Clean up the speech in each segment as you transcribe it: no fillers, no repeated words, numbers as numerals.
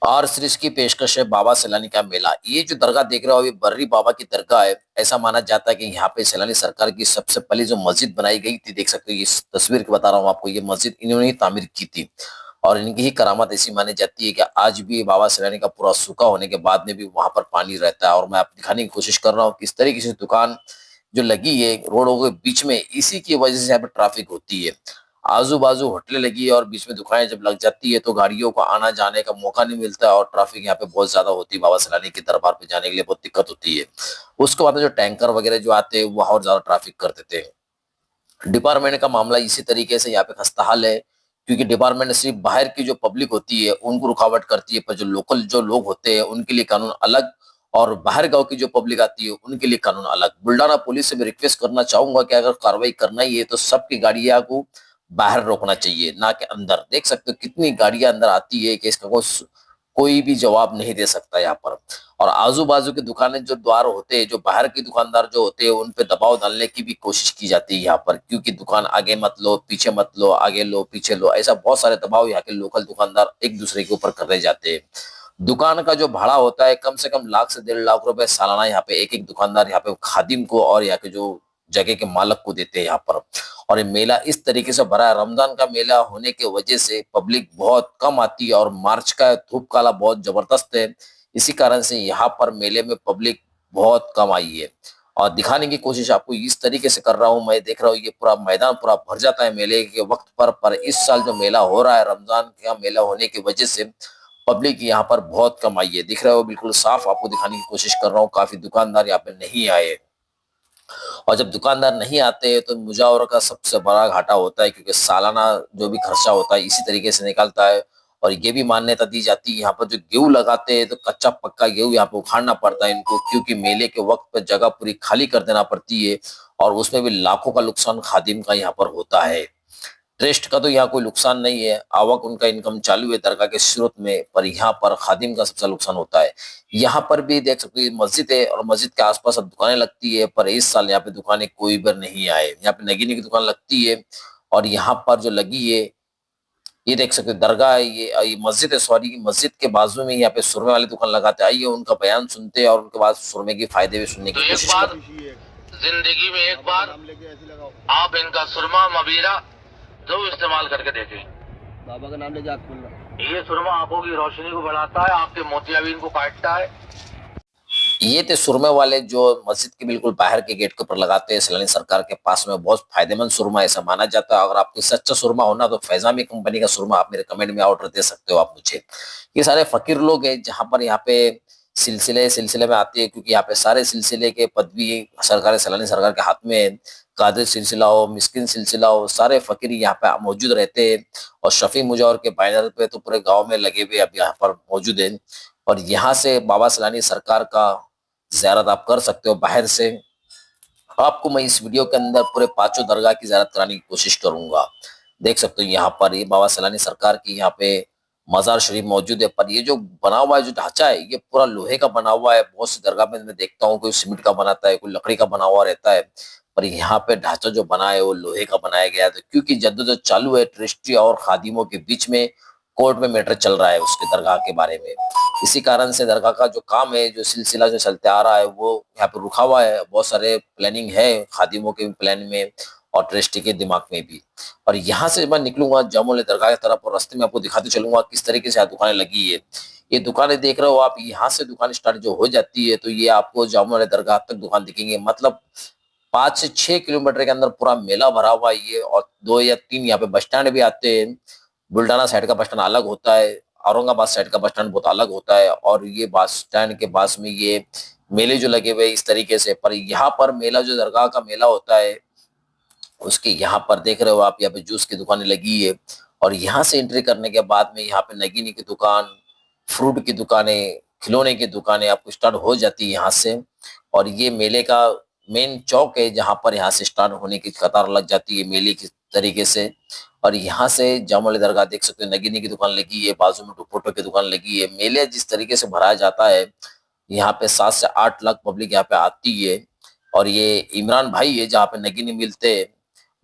और सीरीज की पेशकश है बाबा सैलानी का मेला। ये जो दरगाह देख रहे हो अभी बर्री बाबा की दरगाह है। ऐसा माना जाता है कि यहाँ पे सैलानी सरकार की सबसे पहली जो मस्जिद बनाई गई थी, देख सकते हो इस तस्वीर की बता रहा हूँ आपको, ये मस्जिद इन्होंने ही तामीर की थी। और इनकी ही करामात ऐसी मानी जाती है कि आज भी बाबा सैलानी का पूरा सूखा होने के बाद में भी वहां पर पानी रहता है। और मैं आपको दिखाने की कोशिश कर रहा हूँ किस तरीके से दुकान जो लगी है रोडों के बीच में, इसी की वजह से यहाँ पे ट्रैफिक होती है। आजू बाजू होटलें लगी है और बीच में दुकानें जब लग जाती है तो गाड़ियों को आना जाने का मौका नहीं मिलता है और ट्रैफिक यहाँ पे बहुत ज्यादा होती है। बाबा सैलानी के दरबार पे जाने के लिए बहुत दिक्कत होती है। उसके बाद में जो टैंकर वगैरह जो आते हैं वो और ज्यादा ट्रैफिक कर देते हैं। डिपार्टमेंट का मामला इसी तरीके से यहाँ पे खस्ताहाल है, क्योंकि डिपार्टमेंट सिर्फ बाहर की जो पब्लिक होती है उनको रुकावट करती है, पर जो लोकल जो लोग होते हैं उनके लिए कानून अलग, और बाहर गांव की जो पब्लिक आती है उनके लिए कानून अलग। बुल्डाना पुलिस से मैं रिक्वेस्ट करना चाहूंगा कि अगर कार्रवाई करना ही है तो सबकी गाड़ियां को बाहर रोकना चाहिए, ना कि अंदर। देख सकते हो कितनी गाड़ियां अंदर आती है कि इसका कोई भी जवाब नहीं दे सकता यहाँ पर। और आजू बाजू की दुकानें जो द्वार होते हैं, जो बाहर की दुकानदार जो होते हैं, उन पे दबाव डालने की भी कोशिश की जाती है यहाँ पर, क्योंकि दुकान आगे मत लो, पीछे मत लो, आगे लो, पीछे लो, ऐसा बहुत सारे दबाव यहाँ के लोकल दुकानदार एक दूसरे के ऊपर कर रहे जाते हैं। दुकान का जो भाड़ा होता है कम से कम लाख से 1.5 लाख रुपए सालाना यहाँ पे एक एक दुकानदार यहाँ पे खादिम को और यहाँ के जो जगह के मालक को देते हैं यहाँ पर। और ये मेला इस तरीके से भरा है, रमजान का मेला होने की वजह से पब्लिक बहुत कम आती है और मार्च का धूप काला बहुत जबरदस्त है। इसी कारण से यहाँ पर मेले में पब्लिक बहुत कम आई है। और दिखाने की कोशिश आपको इस तरीके से कर रहा हूँ, मैं देख रहा हूँ ये पूरा मैदान पूरा भर जाता है मेले के वक्त पर इस साल जो मेला हो रहा है रमजान का मेला होने की वजह से पब्लिक यहाँ पर बहुत कम आई है। दिख रहा हो बिल्कुल साफ, आपको दिखाने की कोशिश कर रहा हूँ, काफी दुकानदार यहाँ पे नहीं आए। और जब दुकानदार नहीं आते तो मुजावरा का सबसे बड़ा घाटा होता है, क्योंकि सालाना जो भी खर्चा होता है इसी तरीके से निकलता है। और ये भी मान्यता दी जाती है यहाँ पर जो गेहूं लगाते हैं तो कच्चा पक्का गेहूं यहाँ पे उखाड़ना पड़ता है इनको, क्योंकि मेले के वक्त पर जगह पूरी खाली कर देना पड़ती है। और उसमें भी लाखों का नुकसान खादिम का यहाँ पर होता है। ट्रस्ट का तो यहाँ कोई नुकसान नहीं है, आवक उनका इनकम चालू है दरगाह के स्रोत में, पर यहाँ पर खादिम का सबसे नुकसान होता है। यहाँ पर भी देख सकते हो मस्जिद है और मस्जिद के आसपास अब दुकानें लगती है, पर इस साल यहाँ पे दुकानें कोई बार नहीं आए। यहाँ पे नगीने की दुकान लगती है और यहाँ पर जो लगी है ये देख सकते हो दरगाह है, ये मस्जिद है, सॉरी मस्जिद के बाजू में यहाँ पे सुरमे वाली दुकान लगाते हैं। आइए उनका बयान सुनते हैं और उनके बाद सुरमे के फायदे भी सुनने की कोशिश करते हैं। जिंदगी में एक बार आप इनका सुरमा मबीरा जरूर इस्तेमाल करके देखें। बाबा का नाम लेके आँख खोलना। ये सुरमा आंखों की रोशनी को बढ़ाता है, आपके मोतियाबिंद को काटता है। ये थे सुरमे वाले जो मस्जिद के बिल्कुल बाहर के गेट के ऊपर लगाते हैं सैलानी सरकार के पास में, बहुत फायदेमंद सुरमा ऐसा माना जाता है। अगर आपको सच्चा सुरमा होना तो फैजामी कंपनी का सुरमा आप मेरे कमेंट में ऑर्डर दे सकते हो आप मुझे। ये सारे फकीर लोग हैं जहां पर यहाँ पे सिलसिले सिलसिले में आते हैं, क्योंकि यहाँ पे सारे सिलसिले के पदवी सरकार सैलानी सरकार के हाथ में है। कादिर सिलसिला हो, मिस्किन सिलसिला हो, सारे फकीर यहाँ पे मौजूद रहते हैं। और शफी मुजावर के बैनर पे तो पूरे गांव में लगे हुए अब यहाँ पर मौजूद है। और यहाँ से बाबा सैलानी सरकार का ज़ियारत आप कर सकते हो बाहर से। आपको मैं इस वीडियो के अंदर पूरे पांचों दरगाह की ज़ियारत कराने की कोशिश करूंगा। देख सकते हो यहाँ पर ये बाबा सैलानी सरकार की यहाँ पे मजार शरीफ मौजूद है, पर ये जो बना हुआ है जो ढांचा है ये पूरा लोहे का बना हुआ है। बहुत सी दरगाह में मैं देखता हूँ कोई सीमेंट का बनाता है, कोई लकड़ी का बना हुआ रहता है, पर यहाँ पे ढांचा जो बना है वो लोहे का बनाया गया है। तो क्योंकि जद्दोजहद चालू है ट्रस्टी और खादिमों के बीच में, कोर्ट में मैटर चल रहा है उसके दरगाह के बारे में, इसी कारण से दरगाह का जो काम है जो सिलसिला जो चलते आ रहा है वो यहाँ पे रुका हुआ है। बहुत सारे प्लानिंग है खादिमों के प्लान में और ट्रस्टी के दिमाग में भी। और यहाँ से मैं निकलूंगा जामुल दरगाह की तरफ और रास्ते में आपको दिखाते चलूंगा किस तरीके से यहाँ दुकानें लगी है। ये दुकानें देख रहे हो आप, यहाँ से दुकान स्टार्ट जो हो जाती है तो ये आपको जामुल दरगाह तक दुकान दिखेंगे। मतलब 5 से 6 किलोमीटर के अंदर पूरा मेला भरा हुआ है ये। और 2 या 3 यहाँ पे बस स्टैंड भी आते हैं। बुल्डाना साइड का बस स्टैंड अलग होता है, औरंगाबाद साइड का बस स्टैंड बहुत अलग होता है। और ये बस स्टैंड के पास में ये मेले जो लगे हुए इस तरीके से, पर यहाँ पर मेला जो दरगाह का मेला होता है उसके यहाँ पर देख रहे हो आप, यहाँ पे जूस की दुकानें लगी है। और यहाँ से एंट्री करने के बाद में यहाँ पे नगीनी की दुकान, फ्रूट की दुकानें, खिलौने की दुकानें आपको स्टार्ट हो जाती है यहाँ से। और ये मेले का मेन चौक है जहाँ पर यहाँ से स्टार्ट होने की कतार लग जाती है मेले की तरीके से। और यहाँ से जामुल दरगाह देख सकते हो, नगीनी की दुकान लगी है, बाजू में दुपट्टों की दुकान लगी है। मेले जिस तरीके से भराया जाता है यहाँ पे 7 से 8 लाख पब्लिक यहाँ पे आती है। और ये इमरान भाई है जहाँ पे नगीनी मिलते हैं,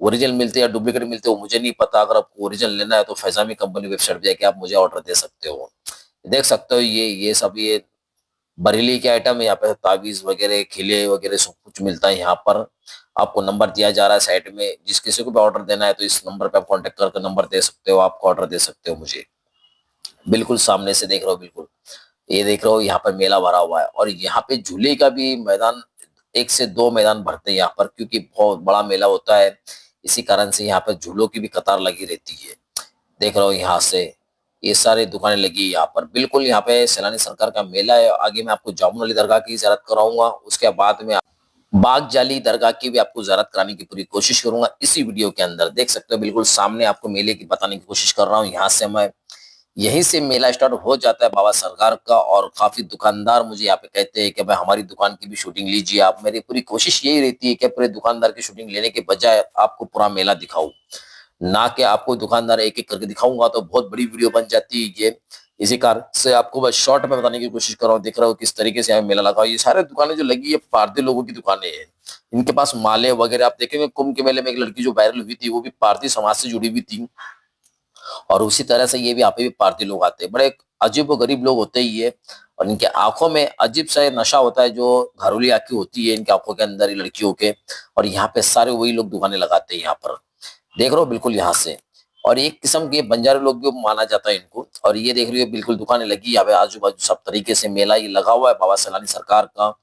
ओरिजिनल मिलते हैं या डुप्लीकेट मिलते हो मुझे नहीं पता। अगर आपको ओरिजिनल लेना है तो फैजामी कंपनी वेबसाइट पे जाके आप मुझे ऑर्डर दे सकते हो। देख सकते हो ये सब ये बरेली के आइटम है। यहाँ पे ताबीज वगैरह खिले वगैरह सब कुछ मिलता है यहाँ पर। आपको नंबर दिया जा रहा है साइड में, जिस किसी को भी ऑर्डर देना है तो इस नंबर पे आप कांटेक्ट करके नंबर दे सकते हो, आपको ऑर्डर दे सकते हो मुझे। बिल्कुल सामने से देख रहे हो, बिल्कुल ये देख रहे हो यहाँ पर मेला भरा हुआ है। और यहाँ पे झूले का भी मैदान, 1 से 2 मैदान भरते हैं यहाँ पर, क्योंकि बहुत बड़ा मेला होता है। इसी कारण से यहाँ पर झूलों की भी कतार लगी रहती है। देख रहे हो यहाँ से ये सारी दुकानें लगी है यहाँ पर। बिल्कुल यहाँ पे सैलानी सरकार का मेला है। आगे मैं आपको जामुन अली दरगाह की ज़ियारत कराऊंगा, उसके बाद में बाग जाली दरगाह की भी आपको ज़ियारत कराने की पूरी कोशिश करूंगा इसी वीडियो के अंदर। देख सकते हो बिल्कुल सामने आपको मेले की बताने की कोशिश कर रहा हूँ। यहाँ से मैं यहीं से मेला स्टार्ट हो जाता है बाबा सरकार का। और काफी दुकानदार मुझे यहाँ पे कहते हैं कि भाई हमारी दुकान की भी शूटिंग लीजिए आप। मेरी पूरी कोशिश यही रहती है कि पूरे दुकानदार की शूटिंग लेने के बजाय आपको पूरा मेला दिखाऊं, ना कि आपको दुकानदार एक एक करके दिखाऊंगा तो बहुत बड़ी वीडियो बन जाती है ये। इसी कारण से आपको बस शॉर्ट में बताने की कोशिश कर रहा हूँ। देख रहा हूँ किस तरीके से यहाँ मेला लगा हुआ है। ये सारे दुकानें जो लगी है पारधी लोगों की दुकानें हैं। इनके पास माले वगैरह आप देखेंगे। कुंभ के मेले में एक लड़की जो वायरल हुई थी वो भी पारधी समाज से जुड़ी हुई थी। और उसी तरह से ये भी यहाँ पे भी पारधी लोग आते हैं। बड़े अजीब व गरीब लोग होते ही है। और इनके आंखों में अजीब सा नशा होता है जो घरोली आंखें होती है इनकी आंखों के अंदर, लड़कियों के। और यहाँ पे सारे वही लोग दुकानें लगाते हैं यहाँ पर। देख रहे हो बिल्कुल यहाँ से। और एक किस्म के बंजारे लोग भी माना जाता है इनको। और ये देख रही हो बिल्कुल दुकानें लगी यहाँ पे आजू बाजू सब तरीके से। मेला ये लगा हुआ है बाबा सैलानी सरकार का।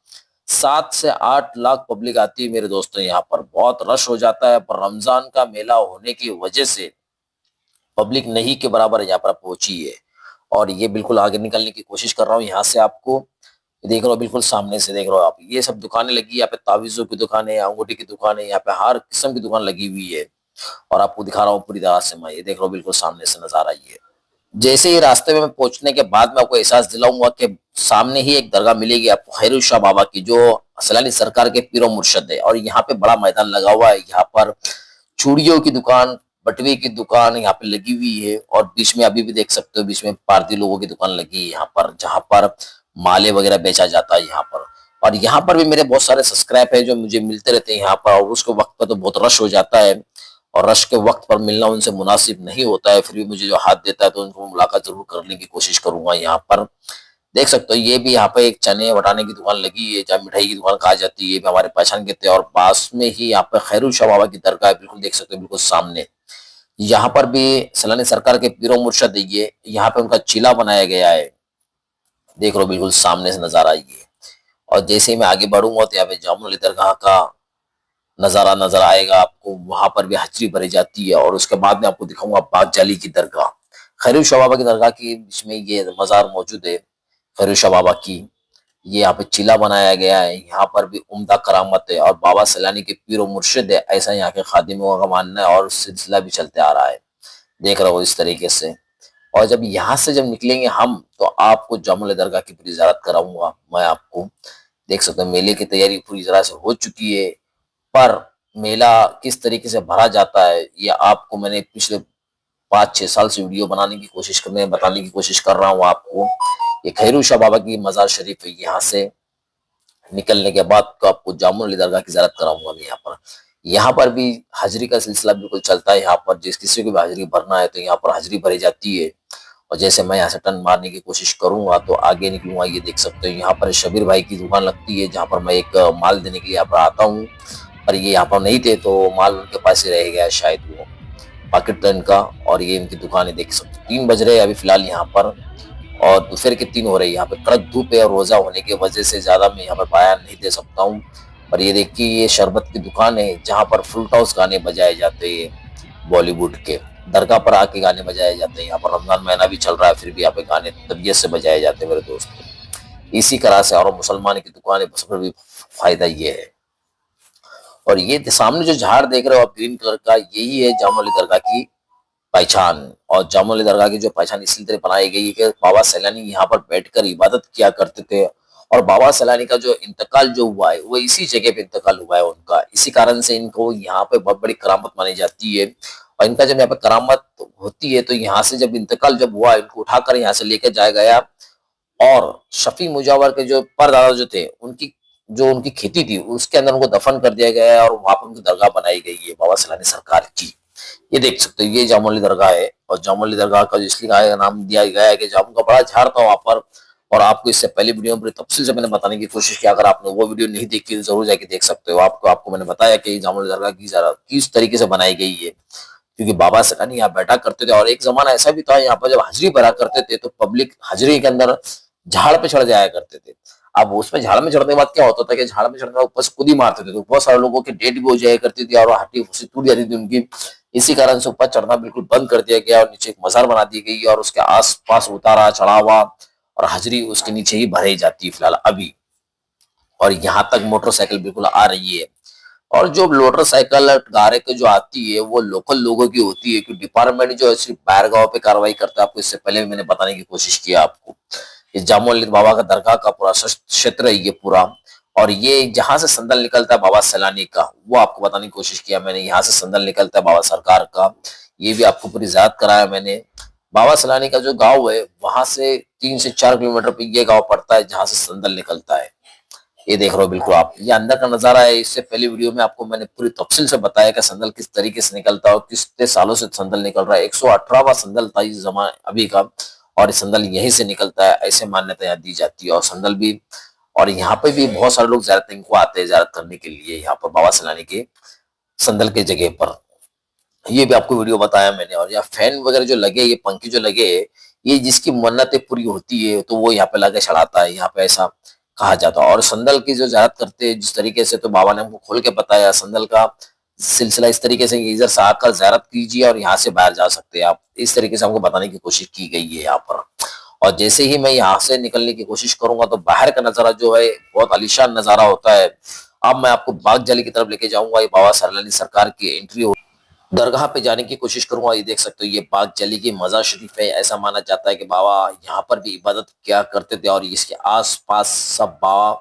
7 से 8 लाख पब्लिक आती है मेरे दोस्तों यहाँ पर। बहुत रश हो जाता है, पर रमजान का मेला होने की वजह से पब्लिक नहीं के बराबर यहाँ पर पहुंची है। और ये बिल्कुल आगे निकलने की कोशिश कर रहा हूँ यहाँ से। आपको देख रहे हो बिल्कुल सामने से देख रहे हो आप, ये सब दुकानें लगी। यहाँ पे तावीजों की दुकानें, अंगूठी की दुकानें, यहाँ पे हर किस्म की दुकान लगी हुई है। और आपको दिखा रहा हूँ पूरी तरह से मैं। ये देख रहा हूँ बिल्कुल सामने से नजारा ये। जैसे ही रास्ते में मैं पहुंचने के बाद मैं आपको एहसास दिलाऊंगा कि सामने ही एक दरगाह मिलेगी आपको खैरुल शाह बाबा की, जो सैलानी सरकार के पीरो मुर्शद है। और यहाँ पे बड़ा मैदान लगा हुआ है। यहाँ पर चूड़ियों की दुकान, बटवे की दुकान यहाँ पे लगी हुई है। और बीच में अभी भी देख सकते हो बीच में पारधी लोगों की दुकान लगी है यहाँ पर, जहाँ पर माले वगैरह बेचा जाता है यहाँ पर। और यहाँ पर भी मेरे बहुत सारे सब्सक्राइब है जो मुझे मिलते रहते हैं यहाँ पर। और उसके वक्त पर तो बहुत रश हो जाता है, और रश के वक्त पर मिलना उनसे मुनासिब नहीं होता है। फिर भी मुझे जो हाथ देता है तो उनको मुलाकात जरूर करने की कोशिश करूंगा यहाँ पर। देख सकते हो ये भी यहाँ पे एक चने वटाने की दुकान लगी है, जहाँ मिठाई की दुकान कहा जाती है। ये भी हमारे पहचान के थे। और पास में ही यहाँ पे खैरुल शाह बाबा की दरगाह है, बिल्कुल देख सकते हो बिल्कुल सामने। यहाँ पर भी सैलानी सरकार के पीरो मुर्शद है ये। यहाँ पे उनका चिला बनाया गया है। देख लो बिल्कुल सामने से नजारा ये। और जैसे ही मैं आगे बढ़ूंगा तो यहाँ पे जामुन अली दरगाह का नजारा नजर आएगा आपको। वहां पर भी हाजिरी भरी जाती है। और उसके बाद में आपको दिखाऊंगा बाग जाली की दरगाह। खैरुल शाह बाबा की दरगाह के बीच में ये मजार मौजूद है खैरुल शाह बाबा की। ये यहाँ पे चिला बनाया गया है। यहाँ पर भी उम्दा करामत है। और बाबा सैलानी के पीरो मुर्शिद है, ऐसा यहाँ के खादिमों का मानना है। और सिलसिला भी चलते आ रहा है। देख रहे हो इस तरीके से। और जब यहाँ से जब निकलेंगे हम तो आपको जामुन अली दरगाह की पूरी ज़ियारत कराऊंगा मैं आपको। देख सकते हो मेले की तैयारी पूरी तरह से हो चुकी है। पर मेला किस तरीके से भरा जाता है ये आपको मैंने पिछले 5-6 साल से वीडियो बनाने की कोशिश करने बताने की कोशिश कर रहा हूँ आपको। ये खैरुल शाह बाबा की मजार शरीफ है। यहाँ से निकलने के बाद तो आपको जामुन अली दरगाह की ज़ियारत कराऊंगा मैं यहाँ पर। यहाँ पर भी हाजिरी का सिलसिला बिल्कुल चलता है। यहाँ पर जिस किसी को भी हाजिरी भरना है तो यहाँ पर हाजिरी भरी जाती है। और जैसे मैं यहाँ से टर्न मारने की कोशिश करूंगा तो आगे निकलूंगा। ये देख सकते हो यहाँ पर शबीर भाई की दुकान लगती है, जहाँ पर मैं एक माल देने के लिए यहाँ पर आता हूँ। पर ये यहाँ पर नहीं थे तो माल उनके पास ही रह गया शायद वो पाकिस्तान का। और ये इनकी दुकानें देख सकते हो। 3 बज रहे हैं अभी फिलहाल यहाँ पर, और दोपहर के 3 हो रही है। यहाँ पे कड़क धूप है और रोजा होने की वजह से ज्यादा मैं यहाँ पर बयान नहीं दे सकता हूँ। पर ये देखिए ये शरबत की दुकान है, जहाँ पर फुल टाउस गाने बजाए जाते हैं बॉलीवुड के। दरगाह पर आके गाने बजाए जाते हैं। यहाँ पर रमजान महीना भी चल रहा है, फिर भी यहाँ पे गाने तबीयत से बजाए जाते हैं मेरे दोस्त। इसी तरह से और मुसलमान की दुकानें पर भी फायदा ये है। और ये सामने जो झाड़ देख रहे हो आप ग्रीन कलर का, यही है जामुन अली दरगाह की पहचान। और जामुन अली दरगाह की जो पहचान इसी तरह बनाई गई है कि बाबा सैलानी यहाँ पर बैठकर इबादत किया करते थे। और बाबा सैलानी का जो इंतकाल जो हुआ है वो इसी जगह पे इंतकाल हुआ है उनका। इसी कारण से इनको यहाँ पे बहुत बड़ी करामत मानी जाती है। और इनका जब यहाँ पे करामत होती है तो यहाँ से जब इंतकाल जब हुआ, इनको उठाकर यहाँ से लेकर जाया गया। और शफी मुजावर के जो परदादा जो थे उनकी जो उनकी खेती थी उसके अंदर उनको दफन कर दिया गया है। और वहां पर उनकी दरगाह बनाई गई है बाबा सैलानी सरकार की। ये देख सकते हो ये जामुली दरगाह है और जामुली दरगाह का जो इसलिए नाम दिया गया है कि जामुन का बड़ा झाड़ था वहां पर। और आपको इससे पहले वीडियो में पूरी तफसील से मैंने बताने की कोशिश की, अगर आपने वो वीडियो नहीं देखी तो जरूर जाके देख सकते हो। आपको आपको मैंने बताया कि जामुली दरगाह की जरा किस तरीके से बनाई गई है, क्योंकि बाबा सलानी यहाँ बैठा करते थे। और एक जमाना ऐसा भी था यहाँ पर जब हाजिरी भरा करते थे तो पब्लिक हाजिरी के अंदर झाड़ पे चढ़ जाया करते थे। अब उसमें झाड़ में चढ़ने के बाद क्या होता था कि झाड़ में चढ़ने के बाद ऊपर से कूद ही मारते थे, तो बहुत सारे लोगों की डेट भी हो जाया करती थी और हड्डी फुसी टूट जाती थी उनकी। इसी कारण से ऊपर चढ़ना बिल्कुल बंद कर दिया गया और नीचे एक मजार बना दी गई और उसके आस पास उतारा चढ़ावा और हाजिरी उसके नीचे ही भराई जाती है फिलहाल अभी। और यहाँ तक मोटरसाइकिल बिल्कुल आ रही है। और जो मोटरसाइकिल गाड़ी की जो आती है वो लोकल लोगों की होती है, क्योंकि डिपार्टमेंट जो है सिर्फ बाहरगांव पे कार्रवाई करता है। आपको इससे पहले भी मैंने बताने की कोशिश किया आपको। ये जामुन बाबा का दरगाह का पूरा क्षेत्र है ये पूरा। और ये जहां से संदल निकलता है बाबा सैलानी का, वो आपको बताने की कोशिश किया मैंने। यहाँ से संदल निकलता है बाबा सरकार का, ये भी आपको पूरी याद कराया मैंने। बाबा सैलानी का जो गाँव है वहां से 3 से 4 किलोमीटर पे ये गाँव पड़ता है जहां से संदल निकलता है। ये देख रहे हो बिल्कुल आप, ये अंदर का नजारा है। इससे पहले वीडियो में आपको मैंने पूरी तफसील से बताया कि संदल किस तरीके से निकलता है और कितने सालों से संदल निकल रहा है। 118वां संदल था इस जमा अभी का, और इस संदल यहीं से निकलता है, ऐसे मान्यता यहाँ दी जाती है। और संदल भी, और यहाँ पे भी बहुत सारे लोग ज़ियारत इनको आते हैं ज़ियारत करने के लिए यहाँ पर बाबा सैलानी के संदल के जगह पर। ये भी आपको वीडियो बताया मैंने। और यहाँ फैन वगैरह जो लगे, ये पंखे जो लगे, ये जिसकी मन्नतें पूरी होती है तो वो यहाँ पे लगे चढ़ाता है, यहाँ पे ऐसा कहा जाता है। और संदल की जो ज़ियारत करते हैं जिस तरीके से, तो बाबा ने हमको खोल के बताया संदल का सिलसिला इस तरीके से, इधर से आकर ज़ियारत कीजिए और यहाँ से बाहर जा सकते हैं आप। इस तरीके से हमको बताने की कोशिश की गई है यहाँ पर। और जैसे ही मैं यहाँ से निकलने की कोशिश करूंगा तो बाहर का नजारा जो है बहुत आलीशान नजारा होता है। अब मैं आपको बाग जाली की तरफ लेके जाऊंगा। ये बाबा सैलानी सरकार की एंट्री दरगाह पे जाने की कोशिश करूंगा। ये देख सकते हो ये बाग जली की मजार शरीफ है। ऐसा माना जाता है कि बाबा यहाँ पर भी इबादत किया करते थे और इसके आसपास सब बाबा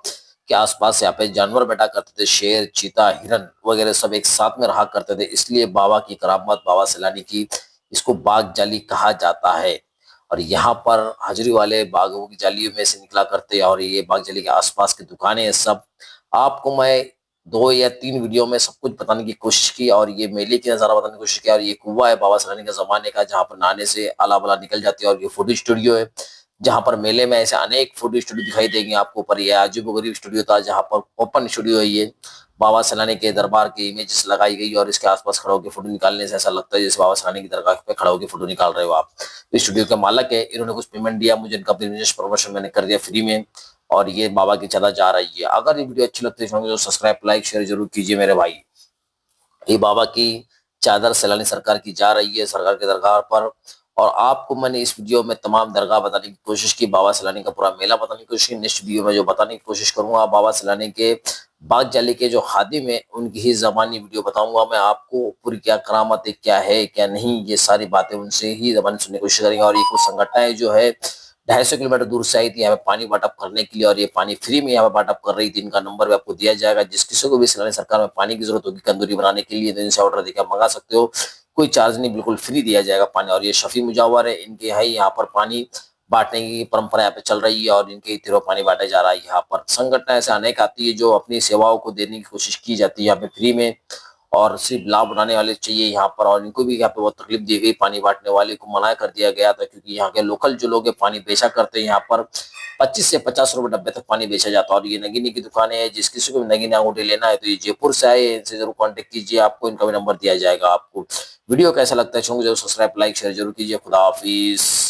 के आसपास यहाँ पे जानवर बैठा करते थे, शेर चीता हिरन वगैरह सब एक साथ में रहा करते थे। इसलिए बाबा की करामत, बाबा सैलानी की, इसको बाग जाली कहा जाता है। और यहाँ पर हाजिरी वाले बागों की जालियों में से निकला करते हैं और ये बाग जाली के आसपास की दुकानें सब। आपको मैं 2 या 3 वीडियो में सब कुछ बताने की कोशिश की और ये मेले की नजारा बताने की कोशिश किया। और ये कुआं है बाबा सैलानी के जमाने का जहाँ पर नहाने से आला बला निकल जाती है। और ये फोटो स्टूडियो है जहाँ पर मेले में ऐसे अनेक फोटो स्टूडियो दिखाई देंगे आपको। पर ये अजीब गरीब स्टूडियो था जहाँ पर ओपन स्टूडियो है ये। बाबा सैलानी के दरबार की इमेजेस लगाई गई और इसके आसपास खड़ा होकर फोटो निकालने से ऐसा लगता है जैसे बाबा सैलानी की दरगाह पे खड़ा होकर फोटो निकाल रहे हो आप। तो स्टूडियो के मालक है, इन्होंने कुछ पेमेंट दिया मुझे, इनका बिजनेस प्रमोशन मैंने कर दिया फ्री में। और ये बाबा की चादर जा रही है। अगर ये वीडियो अच्छी लगती है तो सब्सक्राइब लाइक शेयर जरूर कीजिए मेरे भाई। ये बाबा की चादर सैलानी सरकार की जा रही है सरकार के दरगाह पर। और आपको मैंने इस वीडियो में तमाम दरगाह बताने की कोशिश की, बाबा सैलानी का पूरा मेला बताने की कोशिश की। नेक्स्ट वीडियो में जो बताने की कोशिश करूंगा बाबा सैलानी के बाग जाली के जो खादिम है उनकी ही जबानी वीडियो बताऊंगा मैं आपको। पूरी क्या करामत है, क्या है क्या नहीं, ये सारी बातें उनसे ही जबानी सुनने की कोशिश करेंगे। और ये कुछ संगठनाएं जो है 250 किलोमीटर दूर से आई थी यहाँ पे पानी बांटअप करने के लिए, और ये पानी फ्री में यहाँ पे बांटअप कर रही थी। इनका नंबर भी आपको दिया जाएगा। जिस किसी को भी सैलानी सरकार में पानी की जरूरत होगी कंदूरी बनाने के लिए तो इनसे ऑर्डर देकर मंगा सकते हो। कोई चार्ज नहीं, बिल्कुल फ्री दिया जाएगा पानी। और ये शफी मुजावर है, इनके है यहाँ पर पानी बांटने की परंपरा यहाँ पे चल रही है और इनके थ्रू पानी बांटा जा रहा है। यहाँ पर संगठन ऐसे अनेक आती है जो अपनी सेवाओं को देने की कोशिश की जाती है यहाँ पे फ्री में, और सिर्फ लाभ उठाने वाले चाहिए यहाँ पर। और इनको भी यहाँ पे बहुत तकलीफ दी गई, पानी बांटने वाले को मना कर दिया गया था क्योंकि यहाँ के लोकल जो लोग पानी बेचा करते हैं यहाँ पर 25 से 50 रुपए डब्बे तक पानी बेचा जाता है। और ये नगीनी की दुकान है, जिस किसी को भी नगीनी अंगूठी लेना है तो ये जयपुर से आए, इनसे जरूर कांटेक्ट कीजिए, आपको इनका भी नंबर दिया जाएगा आपको। वीडियो कैसा लगता है जरूर सब्सक्राइब लाइक शेयर जरूर कीजिए। खुदा हाफिज।